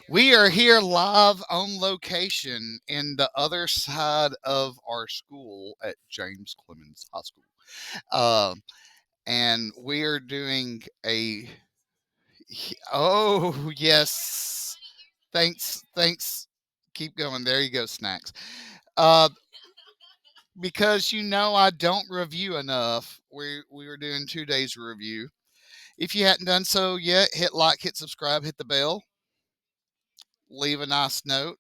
We are here live on location in the other side of our school at James Clemens High School. Um, and we are doing a. Oh, yes. Thanks. Thanks. Keep going. There you go, Snacks. Uh, because I don't review enough, we were doing 2 days review. If you hadn't done so yet, hit like, hit subscribe, hit the bell, leave a nice note.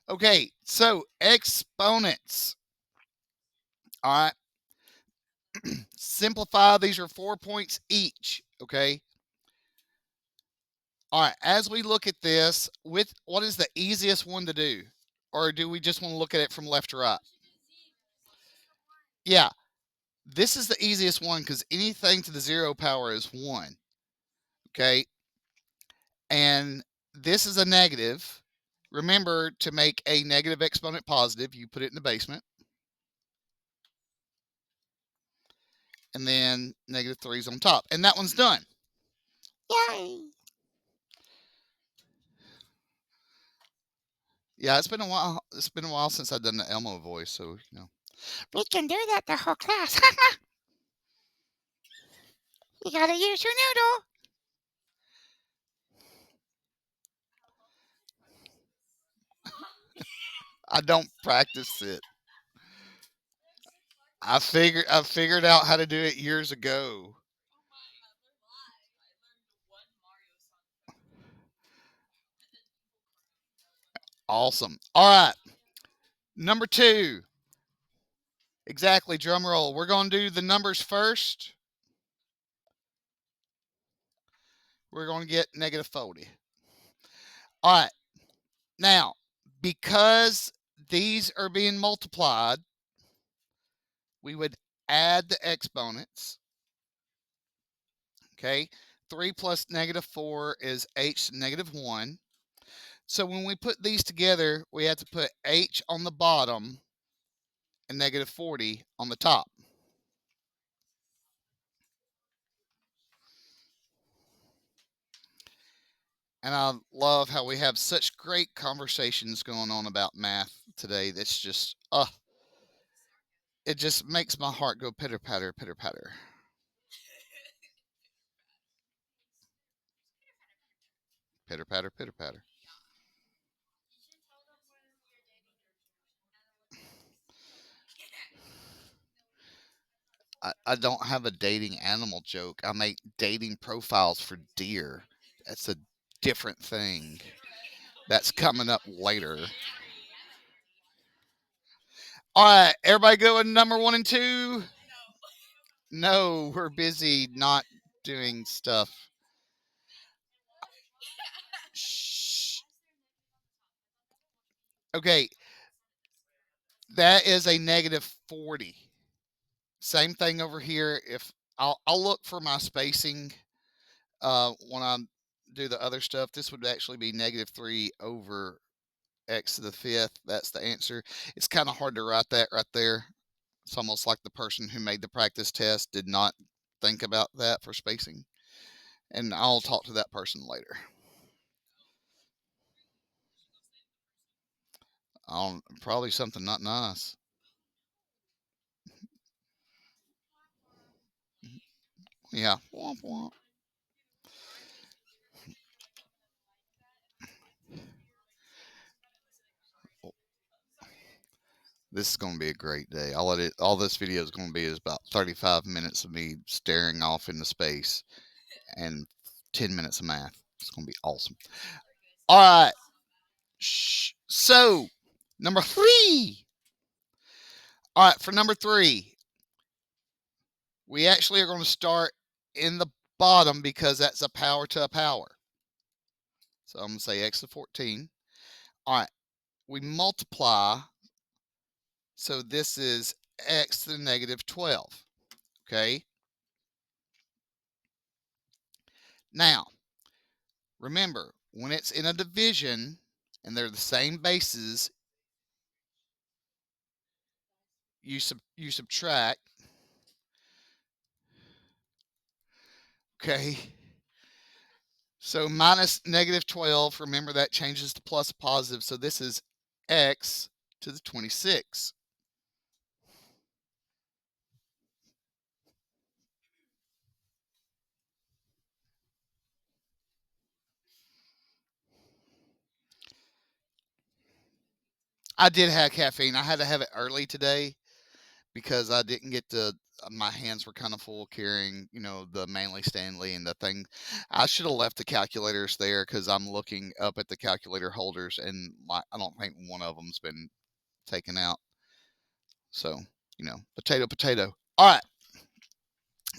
Okay, so exponents. All right, simplify. These are 4 points each. Okay. All right. As we look at this, with what is the easiest one to do, or do we just want to look at it from left to right? Yeah, this is the easiest one because anything to the 0 power is 1. Okay, and this is a negative. Remember, to make a negative exponent positive, you put it in the basement, and then -3 is on top, and that one's done. Yay! Yeah, it's been a while. It's been a while since I've done the Elmo voice, so we can do that the whole class. You gotta use your noodle. I don't practice it. I figured out how to do it years ago. Awesome. All right, number 2. Exactly. Drum roll. We're gonna do the numbers first. We're gonna get -40. All right. Now, because these are being multiplied, we would add the exponents. Okay. 3 plus -4 is h -1. So when we put these together, we have to put h on the bottom and -40 on the top. And I love how we have such great conversations going on about math today. That's just, it just makes my heart go pitter patter, pitter patter. Pitter patter, pitter patter. I don't have a dating animal joke. I make dating profiles for deer. That's a different thing. That's coming up later. All right, everybody go with number 1 and 2. No, we're busy not doing stuff. Shh. Okay, that is a -40. Same thing over here. If I'll look for my spacing when I do the other stuff. This would actually be -3 over x to the 5th. That's the answer. It's kind of hard to write that right there. It's almost like the person who made the practice test did not think about that for spacing. And I'll talk to that person later. Probably something not nice. Yeah. Womp womp. This is going to be a great day. All this video is going to be is about 35 minutes of me staring off into space and 10 minutes of math. It's going to be awesome. All right. So, number 3. All right. For number 3, we actually are going to start in the bottom because that's a power to a power. So, I'm going to say x to the 14. All right. We multiply. So, this is x to the -12. Okay. Now, remember, when it's in a division and they're the same bases, you subtract. Okay. So minus negative 12, remember that changes to plus positive. So this is x to the 26. I did have caffeine. I had to have it early today because I didn't get to. My hands were kind of full carrying, the Manly Stanley and the thing. I should have left the calculators there because I'm looking up at the calculator holders and I don't think one of them's been taken out. So, potato, potato. All right,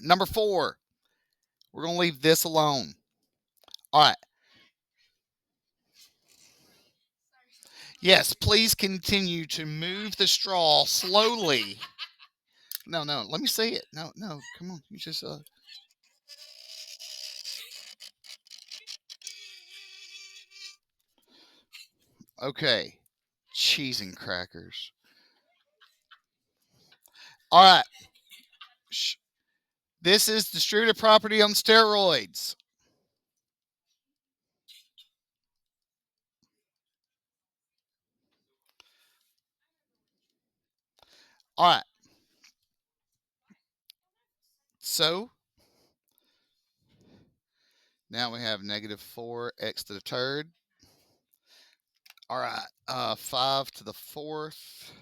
number 4. We're going to leave this alone. All right. Yes, please continue to move the straw slowly. No, no, let me see it. No, no, come on. You just okay. Cheese and crackers. All right. Shh. This is distributive property on steroids. All right. So now we have negative 4x to the third. All right. 5 to the fourth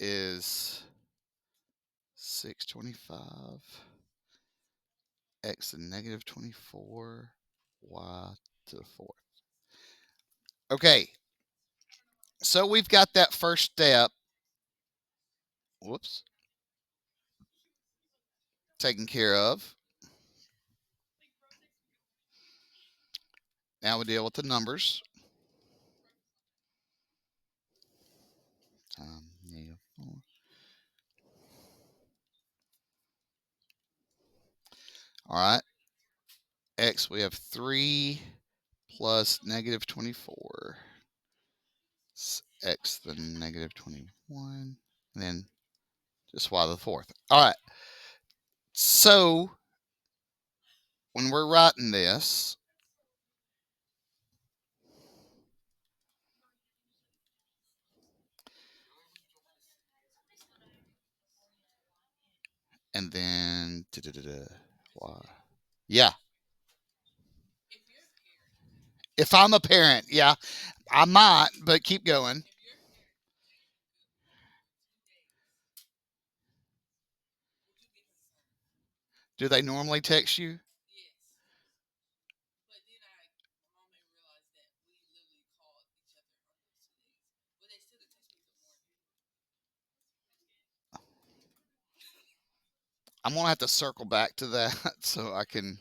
is 625. X to negative 24. Y to the fourth. Okay. So we've got that first step. Whoops. Taken care of. Now we deal with the numbers. Negative 4. All right. X, we have 3 plus negative 24. X to the negative 21. And then just y to the fourth. All right. So when we're writing this, and then y. Yeah. If I'm a parent, yeah, I might, but keep going. Do they normally text you? I'm gonna have to circle back to that so I can.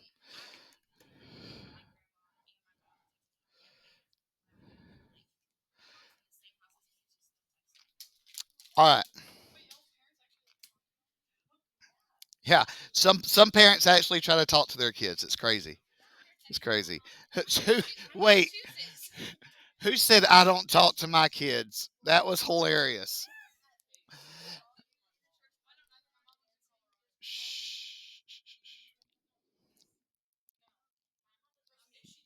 All right. Yeah. Some parents actually try to talk to their kids. It's crazy. It's crazy. Wait. Who said I don't talk to my kids? That was hilarious. Shh.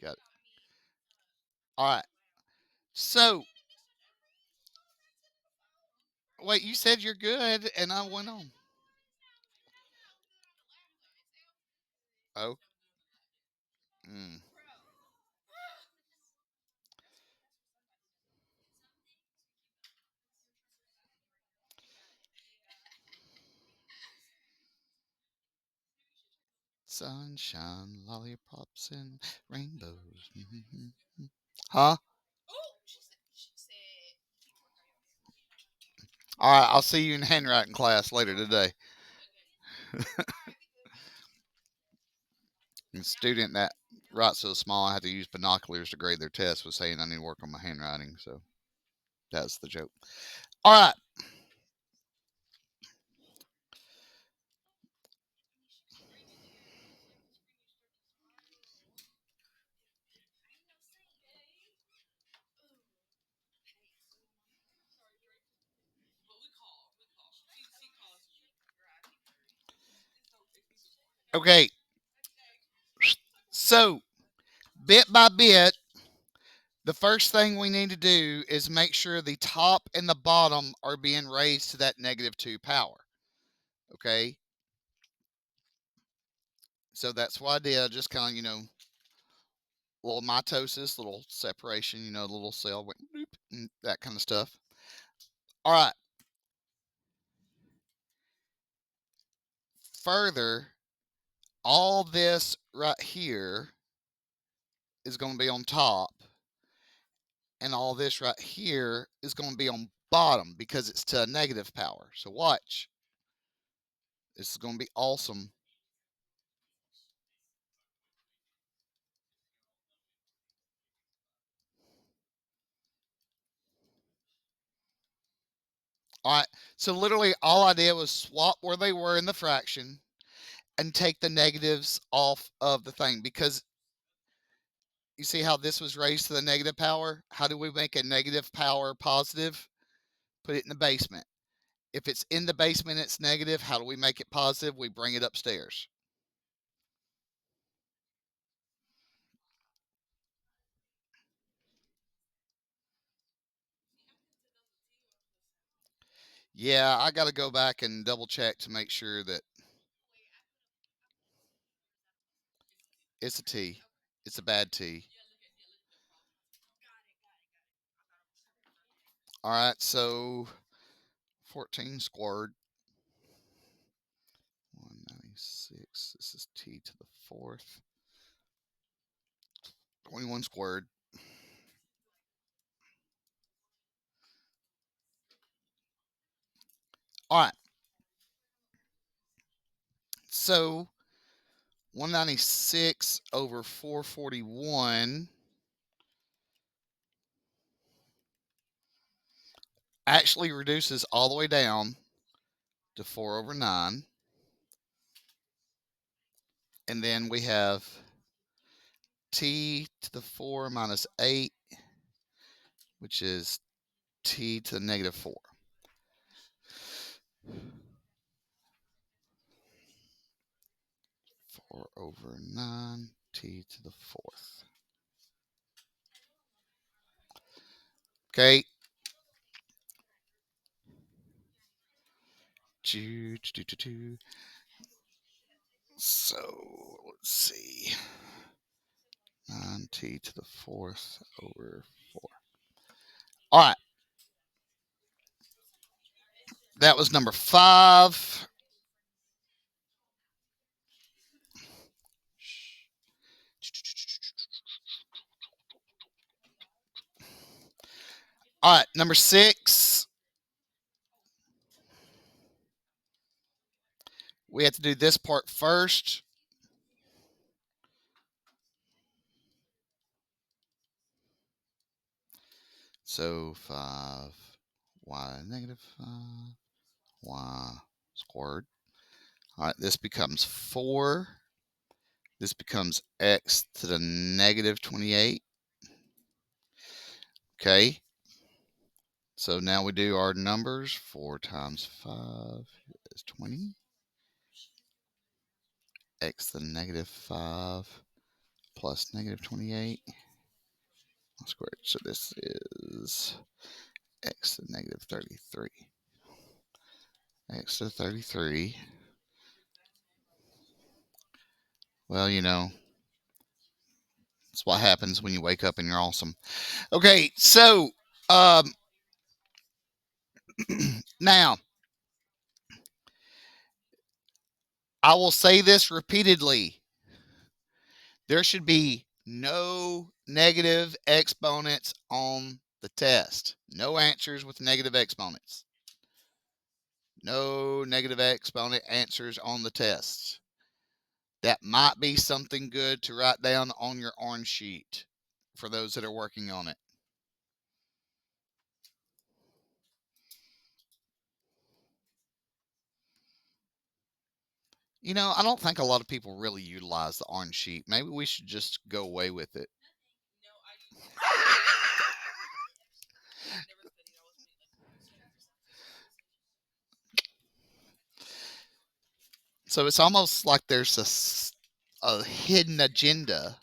Got it. All right. So wait, you said you're good, and I went on. Oh. Mm. Sunshine, lollipops, and rainbows. Huh? All right. I'll see you in handwriting class later today. The student that writes so small I have to use binoculars to grade their test was saying I need to work on my handwriting. So that's the joke. All right. Okay. So bit by bit, the first thing we need to do is make sure the top and the bottom are being raised to that negative 2 power. Okay. So that's what I did. I just kind of, little mitosis, little separation, the little cell went bloop, and that kind of stuff. All right. Further, all this right here is going to be on top, and all this right here is going to be on bottom because it's to a negative power. So watch. This is going to be awesome. All right. So literally all I did was swap where they were in the fraction and take the negatives off of the thing, because you see how this was raised to the negative power? How do we make a negative power positive? Put it in the basement. If it's in the basement, it's negative. How do we make it positive? We bring it upstairs. Yeah, I got to go back and double check to make sure that it's a T. It's a bad T. All right, so 14 squared. 196. This is T to the fourth. 21 squared. All right. So 196 over 441 actually reduces all the way down to 4 over 9. And then we have T to the 4 minus 8, which is T to the negative 4. 4 over 9, T to the 4th. Okay. So let's see. 9t to the 4th over 4. All right. That was number 5. All right. Number 6. We have to do this part first. So 5y negative 5y squared. All right, this becomes 4. This becomes x to the negative 28. Okay. So now we do our numbers. 4 times 5 is 20. X to the negative 5 plus negative 28 squared. So this is x to the negative 33. X to the 33. Well, that's what happens when you wake up and you're awesome. Okay, so now I will say this repeatedly. There should be no negative exponents on the test. No answers with negative exponents. No negative exponent answers on the test. That might be something good to write down on your orange sheet for those that are working on it. I don't think a lot of people really utilize the orange sheet. Maybe we should just go away with it. So it's almost like there's a hidden agenda.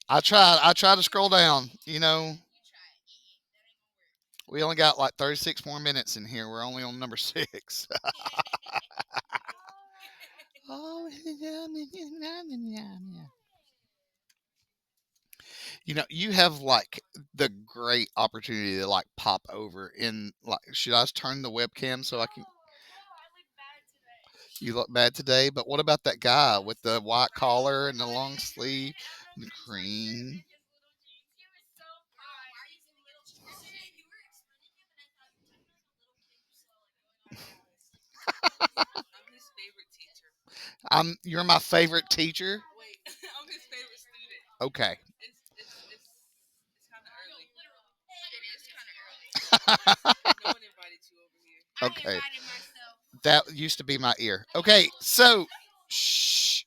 I tried to scroll down. We only got like 36 more minutes in here. We're only on number 6. Oh, you have like the great opportunity to like pop over in like. Should I turn the webcam so I can? You look bad today, but what about that guy with the white collar and the long sleeve, and the cream? You're my favorite teacher. Okay. Okay. That used to be my ear. Okay, so shh.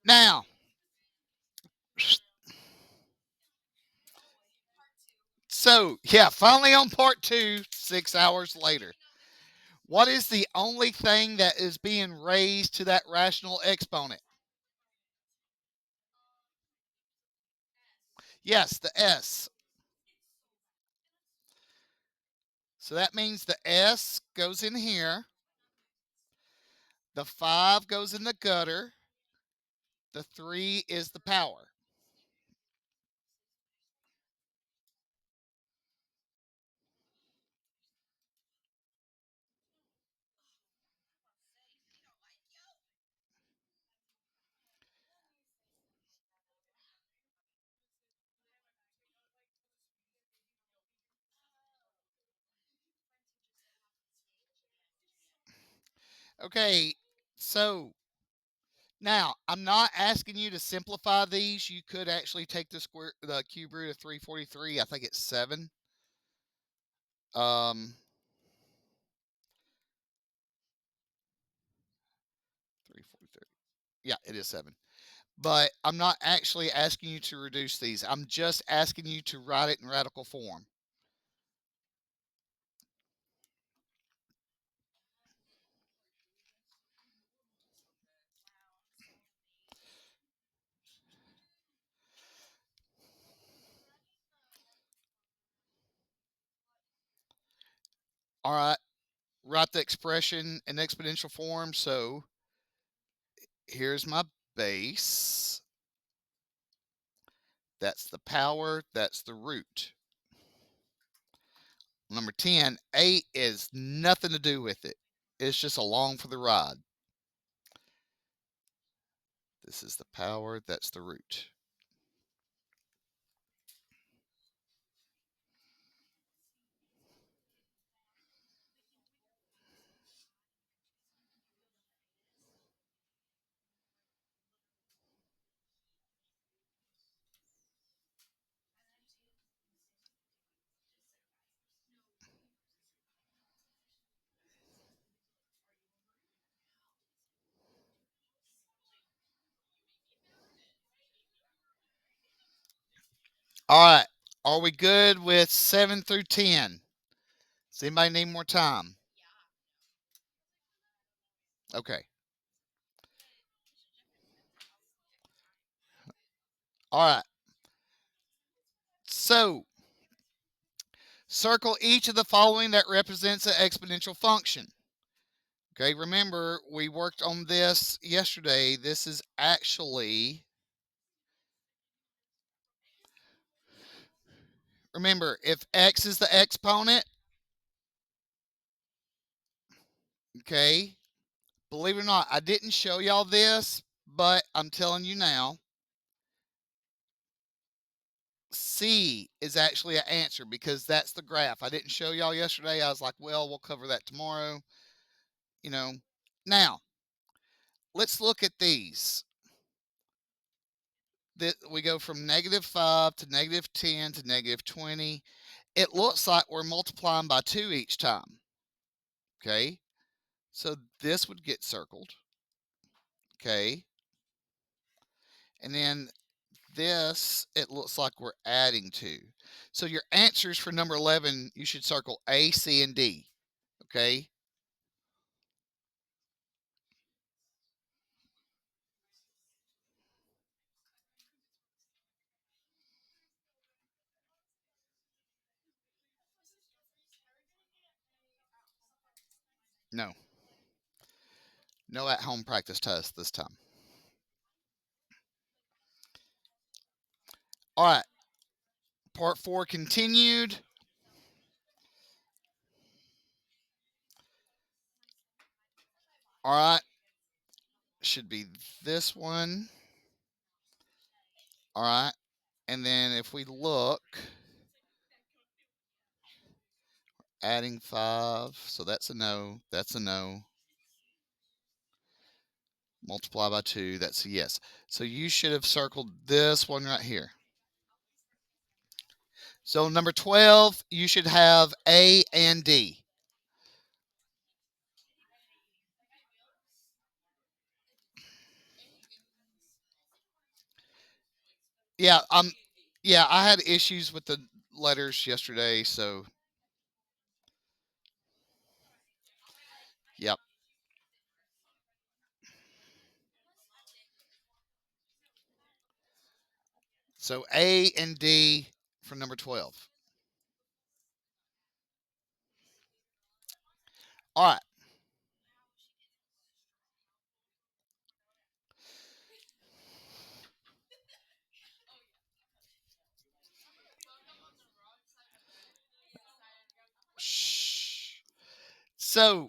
Now, so yeah, finally on part 2, 6 hours later. What is the only thing that is being raised to that rational exponent? Yes, the s. So that means the s goes in here, the 5 goes in the gutter, the 3 is the power. Okay, so now I'm not asking you to simplify these. You could actually take the cube root of 343. I think it's 7. Um, 343. Yeah, it is 7. But I'm not actually asking you to reduce these. I'm just asking you to write it in radical form. All right, write the expression in exponential form. So here's my base. That's the power. That's the root. Number 10, 8 is nothing to do with it. It's just along for the ride. This is the power. That's the root. All right. Are we good with 7 through 10? Does anybody need more time? Okay. All right. So circle each of the following that represents an exponential function. Okay, remember we worked on this yesterday. This is actually, remember, if x is the exponent, okay, believe it or not, I didn't show y'all this, but I'm telling you now, C is actually an answer because that's the graph. I didn't show y'all yesterday. I was like, well, we'll cover that tomorrow. You know, now let's look at these. We go from -5 to -10 to -20. It looks like we're multiplying by 2 each time. Okay, so this would get circled. Okay, and then this, it looks like we're adding 2. So your answers for number 11, you should circle A, C, and D. Okay, No. No at-home practice test this time. All right. Part 4 continued. All right. Should be this one. All right. And then if we look, adding 5. So that's a no. That's a no. Multiply by 2. That's a yes. So you should have circled this one right here. So number 12, you should have A and D. Yeah, yeah, I had issues with the letters yesterday, so yep. So A and D for number 12. All right. Shh. So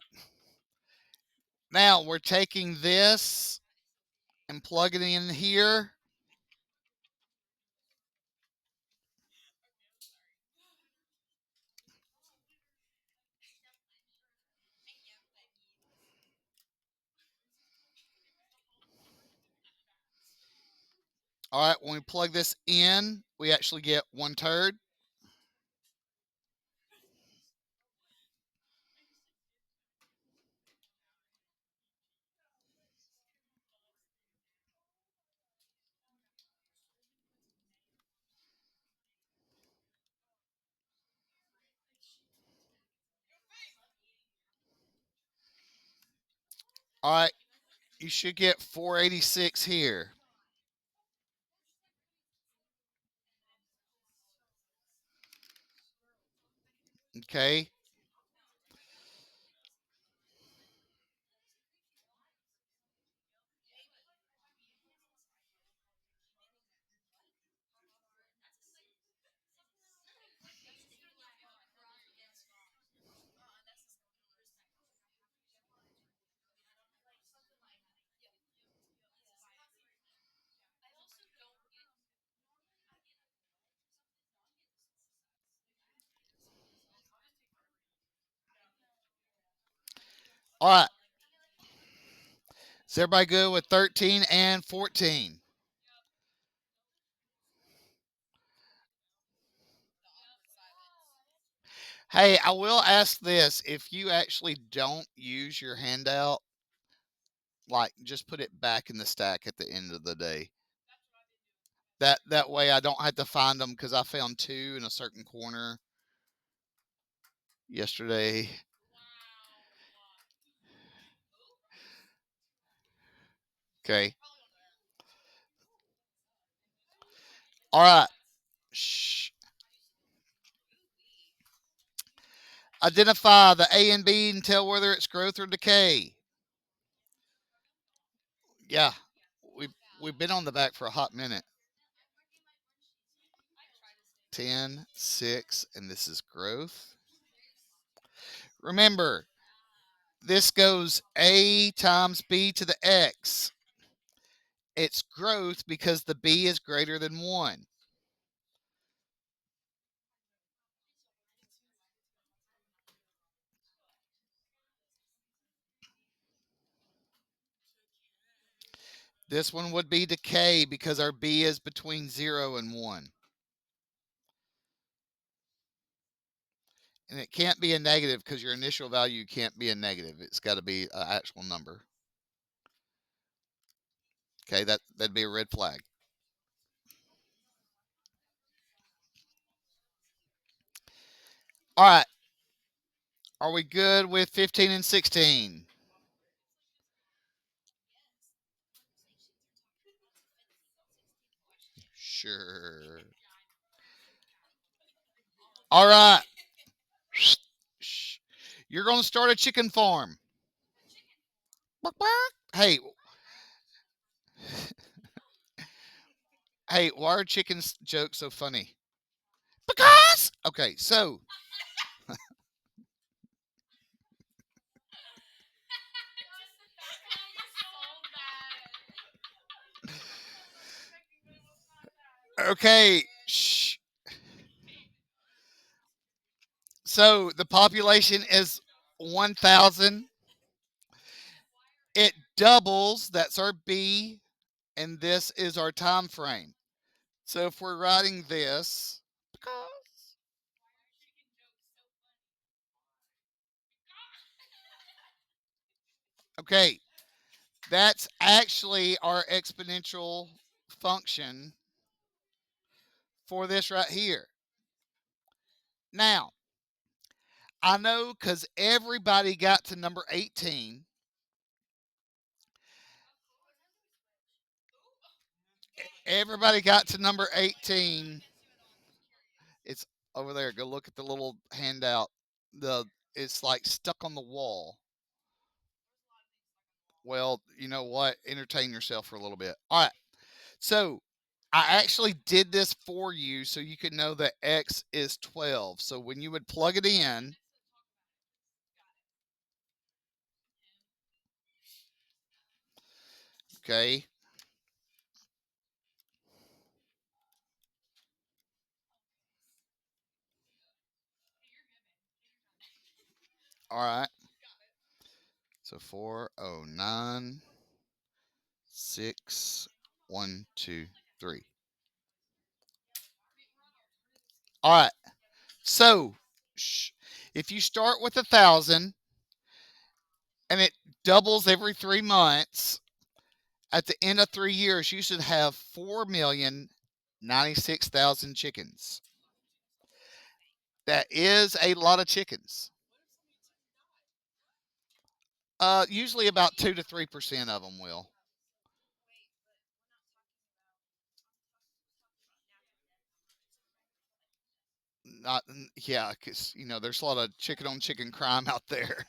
now we're taking this and plugging it in here. All right, when we plug this in, we actually get 1/3. All right, you should get 486 here. Okay. All right. Is everybody good with 13 and 14? Hey, I will ask this. If you actually don't use your handout, like just put it back in the stack at the end of the day. That way I don't have to find them because I found 2 in a certain corner yesterday. Okay. All right. Shh. Identify the A and B and tell whether it's growth or decay. Yeah. We've been on the back for a hot minute. 10, 6, and this is growth. Remember, this goes A times B to the X. It's growth because the B is greater than 1. This one would be decay because our B is between 0 and 1. And it can't be a negative because your initial value can't be a negative. It's got to be an actual number. Okay, that'd be a red flag. All right. Are we good with 15 and 16? Sure. All right. You're going to start a chicken farm. Hey, hey, why are chickens jokes so funny? Because okay, so okay, shh. So the population is 1,000. It doubles. That's our B, and this is our time frame. So if we're writing this, okay, that's actually our exponential function for this right here. Now, I know because everybody got to number 18. Everybody got to number 18. It's over there. Go look at the little handout. The It's like stuck on the wall. Well, you know what? Entertain yourself for a little bit. All right. So I actually did this for you so you could know that X is 12. So when you would plug it in, okay. All right. So 409 6 1 2 3. All right. So if you start with 1,000 and it doubles every 3 months, at the end of 3 years, you should have 4,096,000 chickens. That is a lot of chickens. Usually about 2 to 3% of them will. Not, yeah, because there's a lot of chicken on chicken crime out there.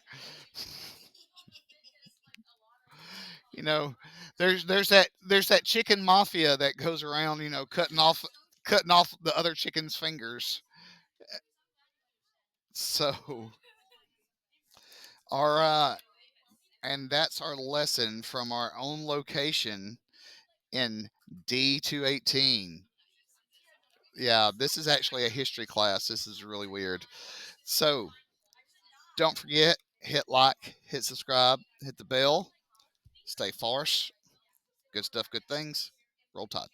you know, there's that chicken mafia that goes around, cutting off the other chicken's fingers. So, all right, and that's our lesson from our own location in D218. Yeah, this is actually a history class. This is really weird. So, don't forget, hit like, hit subscribe, hit the bell, stay farce. Good stuff, good things. Roll Tide.